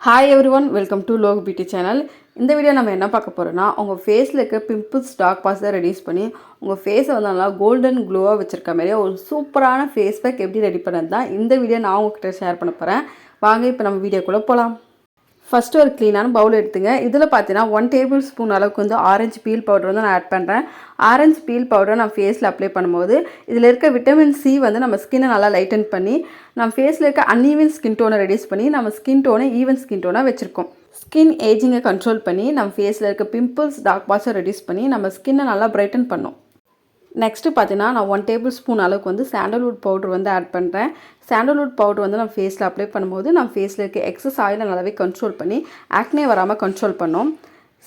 Hi everyone, welcome to Log Beauty channel. இந்த video நம்ம என்ன பார்க்க போறோம்னா உங்க ஃபேஸ்ல இருக்க பிம்பிள்ஸ் டார்க் ஸ்பாட்ஸை ரெடியூஸ் பண்ணி உங்க ஃபேஸை வந்து நல்லா கோல்டன் க்ளோவா வச்சிருக்க மாதிரி ஒரு சூப்பரான ஃபேஸ் பேக் எப்படி ரெடி பண்ணது தான் இந்த வீடியோ நான் உங்ககிட்ட ஷேர் பண்ண போறேன். வாங்க இப்போ நம்ம வீடியோக்குள்ள போலாம். ஃபர்ஸ்ட் ஒரு க்ளீனான பவுல் எடுத்துங்க. இதில் பார்த்தீங்கன்னா 1 டேபிள் ஸ்பூன் அளவுக்கு வந்து ஆரஞ்சு பீல் பவுடர் வந்து நான் ஆட் பண்ணுறேன். ஆரஞ்சு பீல் பவுடரை நான் ஃபேஸில் அப்ளை பண்ணும்போது இதில் இருக்க விட்டமின் சி வந்து நம்ம ஸ்கின்னை நல்லா லைட்டன் பண்ணி நம்ம ஃபேஸில் இருக்க அன்ஈவன் ஸ்கின் டோனை ரெடியூஸ் பண்ணி நம்ம ஸ்கின் டோனை ஈவன் ஸ்கின் டோனாக வச்சுருக்கோம். ஸ்கின் ஏஜிங்கை கண்ட்ரோல் பண்ணி நம்ம ஃபேஸில் இருக்க பிம்பிள்ஸ் டார்க் ஸ்பாட்ஸை ரெடியூஸ் பண்ணி நம்ம ஸ்கின்னை நல்லா பிரைட்டன் பண்ணோம். நெக்ஸ்ட்டு பார்த்தீங்கன்னா நான் 1 டேபிள் ஸ்பூன் அளவுக்கு வந்து சாண்டல்வுட் பவுடர் வந்து ஆட் பண்ணுறேன். சாண்டல்வுட் பவுடர் வந்து நம்ம ஃபேஸில் அப்ளை பண்ணும்போது நம்ம ஃபேஸில் இருக்க எக்ஸஸ் ஆயிலை நல்லாவே கண்ட்ரோல் பண்ணி ஆக்னே வராமல் கண்ட்ரோல் பண்ணோம்.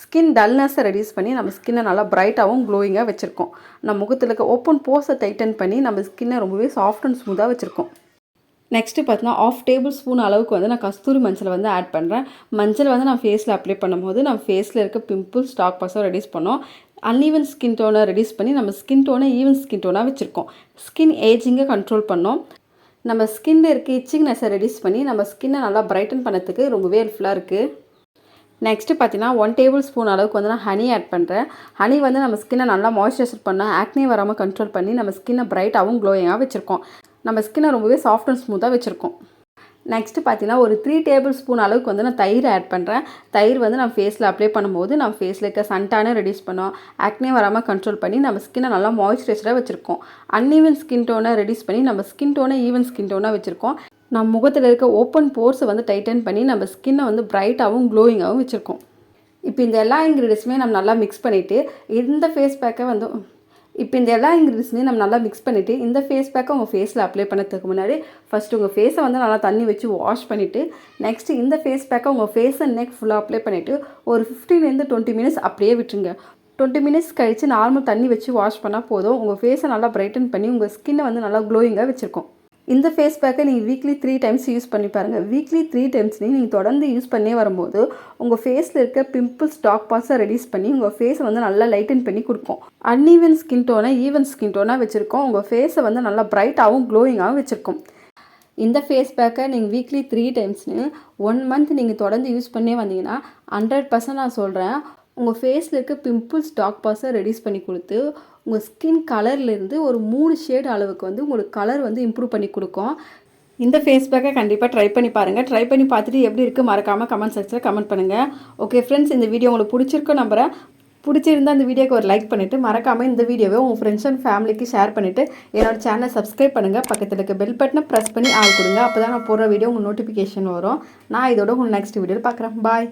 ஸ்கின் டல்னஸை ரெடியூஸ் பண்ணி நம்ம ஸ்கின்னை நல்லா பிரைட்டாகவும் க்ளோயிங்காக வச்சுருக்கோம். நம்ம முகத்தில் இருக்க ஓப்பன் போர்ஸை டைட்டன் பண்ணி நம்ம ஸ்கின்னை ரொம்பவே சாஃப்ட் அண்ட் ஸ்மூத்தாக வச்சுருக்கோம். நெக்ஸ்ட்டு பார்த்தீங்கன்னா 1/2 டேபிள் ஸ்பூன் அளவுக்கு வந்து நான் கஸ்தூரி மஞ்சள் வந்து ஆட் பண்ணுறேன். மஞ்சள் வந்து நான் ஃபேஸில் அப்ளை பண்ணும்போது நம்ம ஃபேஸில் இருக்க பிம்பிள்ஸ் டார்க் ஸ்பாட்ஸை ரெடியூஸ் பண்ணோம். அன்ஈவன் ஸ்கின் டோனை ரெடியூஸ் பண்ணி நம்ம ஸ்கின் டோனை ஈவன் ஸ்கின் டோனாக வச்சுருக்கோம். ஸ்கின் ஏஜிங்கை கண்ட்ரோல் பண்ணோம். நம்ம ஸ்கின்னில் இருக்க இச்சிங்னஸை ரெடியூஸ் பண்ணி நம்ம ஸ்கின்னை நல்லா பிரைட்டன் பண்ணதுக்கு ரொம்பவே ஹெல்ப்ஃபுல்லாக இருக்குது. நெக்ஸ்ட்டு பார்த்தீங்கன்னா 1 டேபிள் ஸ்பூன் அளவுக்கு வந்து நான் ஹனி ஆட் பண்ணுறேன். ஹனி வந்து நம்ம ஸ்கின்னை நல்லா மாய்ஸ்சரைசர் பண்ண ஆக்னே வராமல் கண்ட்ரோல் பண்ணி நம்ம ஸ்கின்னை பிரைட்டாகவும் க்ளோயிங்காக வச்சுருக்கோம். நம்ம ஸ்கின்னை ரொம்பவே சாஃப்ட் அண்ட் ஸ்மூத்தாக வச்சுருக்கோம். நெக்ஸ்ட்டு பார்த்தீங்கன்னா ஒரு 3 டேபிள் ஸ்பூன் அளவுக்கு வந்து நான் தயிர் ஆட் பண்ணுறேன். தயிர் வந்து நம்ம ஃபேஸில் அப்ளை பண்ணும்போது நம்ம ஃபேஸில் இருக்க சன்டானை ரெடியூஸ் பண்ணோம். ஆக்னே வராமல் கண்ட்ரோல் பண்ணி நம்ம ஸ்கின்னை நல்லா மாய்ஸ்சரைசராக வச்சுருக்கோம். அன்ஈவன் ஸ்கின் டோனை ரெடியூஸ் பண்ணி நம்ம ஸ்கின் டோனை ஈவன் ஸ்கின் டோனாக வச்சுருக்கோம். நம்ம முகத்தில் இருக்க ஓப்பன் போர்ஸை வந்து டைட்டன் பண்ணி நம்ம ஸ்கின்னை வந்து பிரைட்டாகவும் க்ளோயிங்காகவும் வச்சுருக்கோம். இப்போ இந்த எல்லா இன்க்ரீடியன்ஸுமே நம்ம நல்லா மிக்ஸ் பண்ணிவிட்டு இந்த ஃபேஸ் பேக்கை வந்து நம்ம நல்லா மிக்ஸ் பண்ணிவிட்டு இந்த ஃபேஸ் பேக்கை உங்கள் ஃபேஸில் அப்ளை பண்ணதுக்கு முன்னாடி ஃபஸ்ட்டு உங்கள் ஃபேஸை வந்து நல்லா தண்ணி வச்சு வாஷ் பண்ணிவிட்டு நெக்ஸ்ட்டு இந்த ஃபேஸ் பேக்கை உங்கள் ஃபேஸ் அண்ட் நெக் ஃபுல்லாக அப்ளை பண்ணிவிட்டு ஒரு 15-20 மினிட்ஸ் அப்படியே விட்டுருங்க. 20 மினிட்ஸ் கழித்து நார்மல் தண்ணி வச்சு வாஷ் பண்ணால் போதும். உங்கள் ஃபேஸை நல்லா பிரைட்டன் பண்ணி உங்கள் ஸ்கின்னை வந்து நல்லா க்ளோயிங்காக வச்சுருக்கோம். இந்த ஃபேஸ் பேக்கை நீங்கள் வீக்லி 3 டைம்ஸ் யூஸ் பண்ணி பாருங்கள். வீக்லி 3 டைம்ஸ்லேயும் நீங்கள் தொடர்ந்து யூஸ் பண்ணே வரும்போது உங்கள் ஃபேஸில் இருக்க பிம்பிள்ஸ் டார்க் ஸ்பாட்ஸை ரெடியூஸ் பண்ணி உங்கள் ஃபேஸை வந்து நல்லா லைட்டன் பண்ணி கொடுக்கும். அன்ஈவன் ஸ்கின் டோனை ஈவன் ஸ்கின் டோனாக வச்சுருக்கோம். உங்கள் ஃபேஸை வந்து நல்லா பிரைட்டாகவும் க்ளோயிங்காகவும் வச்சுருக்கோம். இந்த ஃபேஸ் பேக்கை நீங்கள் வீக்லி 3 டைம்ஸ்னு 1 மந்த் நீங்கள் தொடர்ந்து யூஸ் பண்ணே வந்தீங்கன்னா 100% நான் சொல்கிறேன் உங்கள் ஃபேஸில் இருக்க பிம்பிள்ஸ் டார்க் ஸ்பாட்ஸை ரெடியூஸ் பண்ணி கொடுத்து உங்கள் ஸ்கின் கலர்லேருந்து ஒரு 3 ஷேட் அளவுக்கு வந்து உங்களுக்கு கலர் வந்து இம்ப்ரூவ் பண்ணி கொடுக்கும். இந்த ஃபேஸ் பேக்கை கண்டிப்பாக ட்ரை பண்ணி பாருங்கள். ட்ரை பண்ணி பார்த்துட்டு எப்படி இருக்குது மறக்காமல் கமெண்ட் செக்ஷனில் கமெண்ட் பண்ணுங்கள். ஓகே ஃப்ரெண்ட்ஸ், இந்த வீடியோ உங்களுக்கு பிடிச்சிருக்கோம் நம்புறேன். பிடிச்சிருந்தால் அந்த வீடியோக்கு ஒரு லைக் பண்ணிவிட்டு மறக்காமல் இந்த வீடியோவை உங்கள் ஃப்ரெண்ட்ஸ் அண்ட் ஃபேமிலிக்கு ஷேர் பண்ணிவிட்டு என்னோடய சேனலை சப்ஸ்கிரைப் பண்ணுங்கள். பக்கத்தில் இருக்க பெல் பட்டனை ப்ரெஸ் பண்ணி ஆள் கொடுங்க. அப்போ தான் நான் போடுற வீடியோ உங்களுக்கு நோட்டிஃபிகேஷன் வரும். நான் இதோட உங்களுக்கு நெக்ஸ்ட் வீடியோவில் பார்க்குறேன். பாய்.